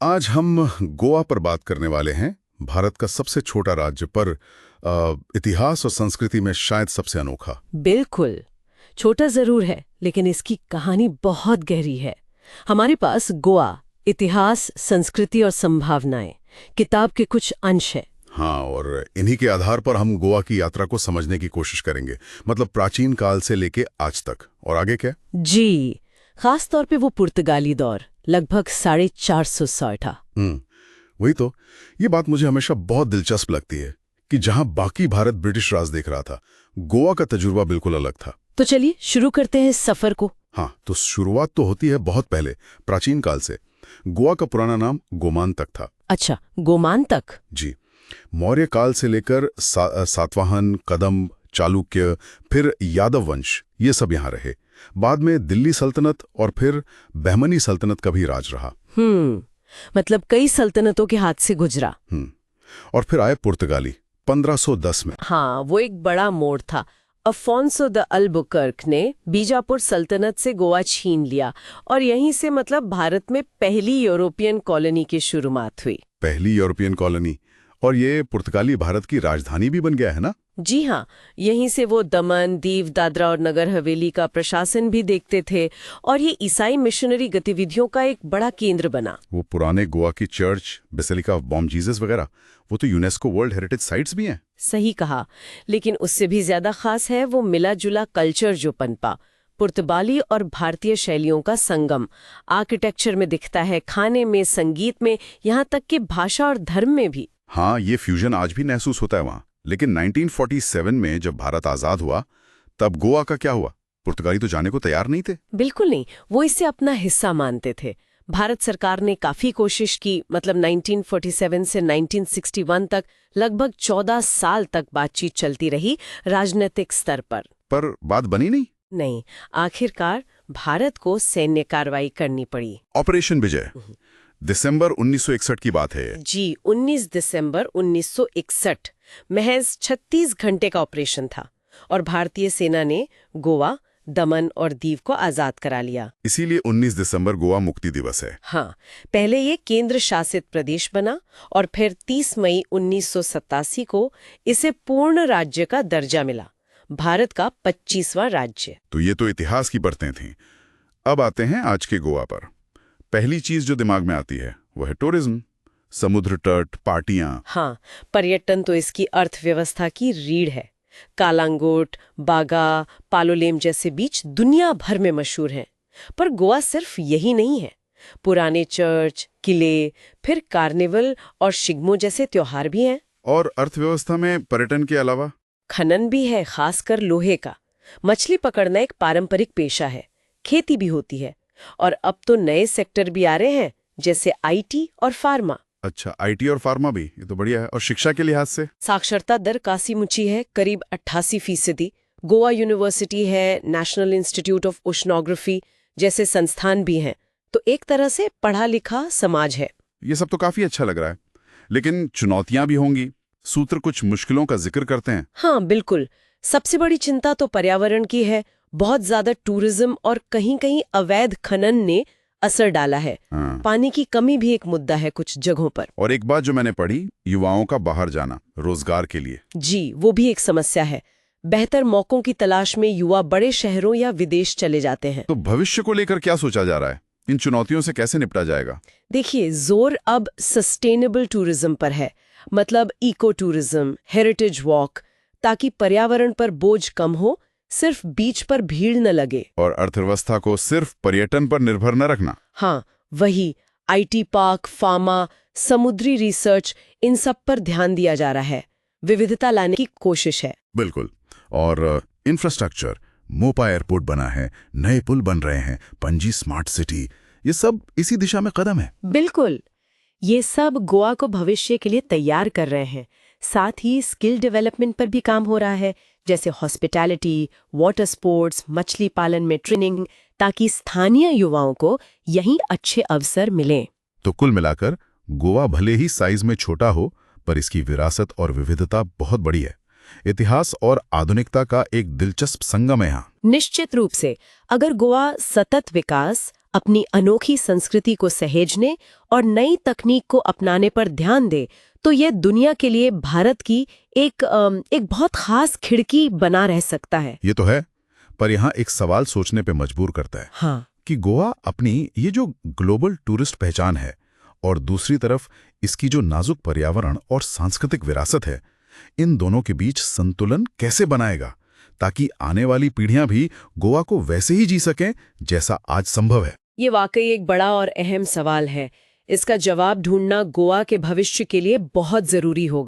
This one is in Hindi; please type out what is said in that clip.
आज हम गोवा पर बात करने वाले हैं। भारत का सबसे छोटा राज्य पर इतिहास और संस्कृति में शायद सबसे अनोखा। बिल्कुल। छोटा जरूर है, लेकिन इसकी कहानी बहुत गहरी है। हमारे पास गोवा, इतिहास, संस्कृति और संभावनाएं किताब के कुछ अंश है। हाँ, और इन्हीं के आधार पर हम गोवा की यात्रा को समझने की कोशिश करेंगे। मतलब प्राचीन काल से लेके आज तक। और आगे क्या? जी, खास तौर पे वो पुर्तगाली दौर, लगभग 450 था। वही तो। ये बात मुझे हमेशा बहुत दिलचस्प लगती है कि जहां बाकी भारत ब्रिटिश राज देख रहा था, गोवा का तजुर्बा बिल्कुल अलग था। तो चलिए शुरू करते हैं इस सफर को। हाँ, तो शुरुआत तो होती है बहुत पहले, प्राचीन काल से। गोवा का पुराना नाम गोमांतक था। अच्छा, गोमांतक। जी। मौर्य काल से लेकर सातवाहन, कदम्ब, चालुक्य, फिर यादव वंश, ये सब यहाँ रहे। बाद में दिल्ली सल्तनत और फिर बहमनी सल्तनत का भी राज रहा। मतलब कई सल्तनतों के हाथ से गुजरा। और फिर आए पुर्तगाली 1510 में। हाँ, वो एक बड़ा मोड़ था। अफोंसो द अल्बुकर्क ने बीजापुर सल्तनत से गोवा छीन लिया और यहीं से मतलब भारत में पहली यूरोपियन कॉलोनी की शुरुआत हुई। पहली यूरोपियन कॉलोनी। और ये पुर्तगाली भारत की राजधानी भी बन गया है ना? जी हाँ, यहीं से वो दमन, दीव, दादरा और नगर हवेली का प्रशासन भी देखते थे और ये ईसाई मिशनरी गतिविधियों का एक बड़ा केंद्र बना। वो पुराने गोवा की church, basilica of Bom Jesus वगैरह, वो तो यूनेस्को वर्ल्ड हेरिटेज साइट्स भी हैं। सही कहा, लेकिन उससे भी ज्यादा खास है वो मिला जुला कल्चर जो पनपा। पुर्तगाली और भारतीय शैलियों का संगम आर्किटेक्चर में दिखता है, खाने में, संगीत में, यहाँ तक कि भाषा और धर्म में भी। हाँ, ये फ्यूजन आज भी महसूस होता है वहाँ। लेकिन 1947 में जब भारत आजाद हुआ, तब गोवा का क्या हुआ? पुर्तगाली तो जाने को तैयार नहीं थे। बिल्कुल नहीं, वो इसे अपना हिस्सा मानते थे। भारत सरकार ने काफी कोशिश की, मतलब 1947 से 1961 तक लगभग 14 साल तक बातचीत चलती रही राजनीतिक स्तर पर बात बनी नहीं। नहीं, आखिरकार भारत को सैन्य कार्रवाई करनी पड़ी। ऑपरेशन विजय, दिसंबर 1961 की बात है। जी, 19 दिसंबर 1961। महज 36 घंटे का ऑपरेशन था और भारतीय सेना ने गोवा, दमन और दीव को आजाद करा लिया। इसीलिए 19 दिसंबर गोवा मुक्ति दिवस है। हाँ, पहले ये केंद्र शासित प्रदेश बना और फिर 30 मई 1987 को इसे पूर्ण राज्य का दर्जा मिला, भारत का 25वां राज्य। तो ये तो इतिहास की परतें थीं। अब आते हैं आज के गोवा पर। पहली चीज जो दिमाग में आती है वो है टूरिज्म। समुद्र तट, पार्टियां। हाँ, पर्यटन तो इसकी अर्थव्यवस्था की रीढ़ है। कालांगुट, बागा, पालोलेम जैसे बीच दुनिया भर में मशहूर हैं। पर गोवा सिर्फ यही नहीं है। पुराने चर्च, किले, फिर कार्निवल और शिग्मो जैसे त्योहार भी हैं। और अर्थव्यवस्था में पर्यटन के अलावा खनन भी है, खासकर लोहे का। मछली पकड़ना एक पारंपरिक पेशा है। खेती भी होती है और अब तो नए सेक्टर भी आ रहे हैं, जैसे आईटी और फार्मा। अच्छा, आईटी और फार्मा भी, ये तो बढ़िया है। और शिक्षा के लिहाज से साक्षरता दर काफी ऊंची है, करीब 88%। गोवा यूनिवर्सिटी है, नेशनल इंस्टीट्यूट ऑफ ओशनोग्राफी जैसे संस्थान भी हैं। तो एक तरह से पढ़ा लिखा समाज है। ये सब तो काफी अच्छा लग रहा है, लेकिन चुनौतियां भी होंगी। सूत्र कुछ मुश्किलों का जिक्र करते हैं। हाँ बिल्कुल, सबसे बड़ी चिंता तो पर्यावरण की है। बहुत ज्यादा टूरिज्म और कहीं कहीं अवैध खनन ने असर डाला है। पानी की कमी भी एक मुद्दा है कुछ जगहों पर। और एक बात जो मैंने पढ़ी, युवाओं का बाहर जाना रोजगार के लिए। जी, वो भी एक समस्या है। बेहतर मौकों की तलाश में युवा बड़े शहरों या विदेश चले जाते हैं। तो भविष्य को लेकर क्या सोचा जा रहा है? इन चुनौतियों से कैसे निपटा जाएगा? देखिए, जोर अब सस्टेनेबल टूरिज्म पर है। मतलब इको टूरिज्म, हेरिटेज वॉक, ताकि पर्यावरण पर बोझ कम हो, सिर्फ बीच पर भीड़ न लगे। और अर्थव्यवस्था को सिर्फ पर्यटन पर निर्भर न रखना। हाँ, वही। आईटी पार्क, फार्मा, समुद्री रिसर्च, इन सब पर ध्यान दिया जा रहा है। विविधता लाने की कोशिश है। बिल्कुल। और इंफ्रास्ट्रक्चर, मोपा एयरपोर्ट बना है, नए पुल बन रहे हैं, पणजी स्मार्ट सिटी, ये सब इसी दिशा में कदम है। बिल्कुल, ये सब गोवा को भविष्य के लिए तैयार कर रहे हैं। साथ ही स्किल डेवलपमेंट पर भी काम हो रहा है, जैसे हॉस्पिटैलिटी, वाटर स्पोर्ट्स, मछली पालन में ट्रेनिंग, ताकि स्थानीय युवाओं को यहीं अच्छे अवसर मिलें। तो कुल मिलाकर गोवा भले ही साइज में छोटा हो, पर इसकी विरासत और विविधता बहुत बड़ी है। इतिहास और आधुनिकता का एक दिलचस्प संगम है यहाँ। निश्चित रूप से, अगर गोवा सतत विकास, अपनी अनोखी संस्कृति को सहेजने और नई तकनीक को अपनाने पर ध्यान दे, तो ये दुनिया के लिए भारत की एक बहुत खास खिड़की बना रह सकता है। ये तो है, पर यहाँ एक सवाल सोचने पे मजबूर करता है हाँ, कि गोवा अपनी ये जो ग्लोबल टूरिस्ट पहचान है और दूसरी तरफ इसकी जो नाजुक पर्यावरण और सांस्कृतिक विरासत है, इन दोनों के बीच संतुलन कैसे बनाएगा ताकि आने वाली पीढ़ियां भी गोवा को वैसे ही जी सकें जैसा आज संभव है। ये वाकई एक बड़ा और अहम सवाल है। इसका जवाब ढूंढना गोवा के भविष्य के लिए बहुत जरूरी होगा।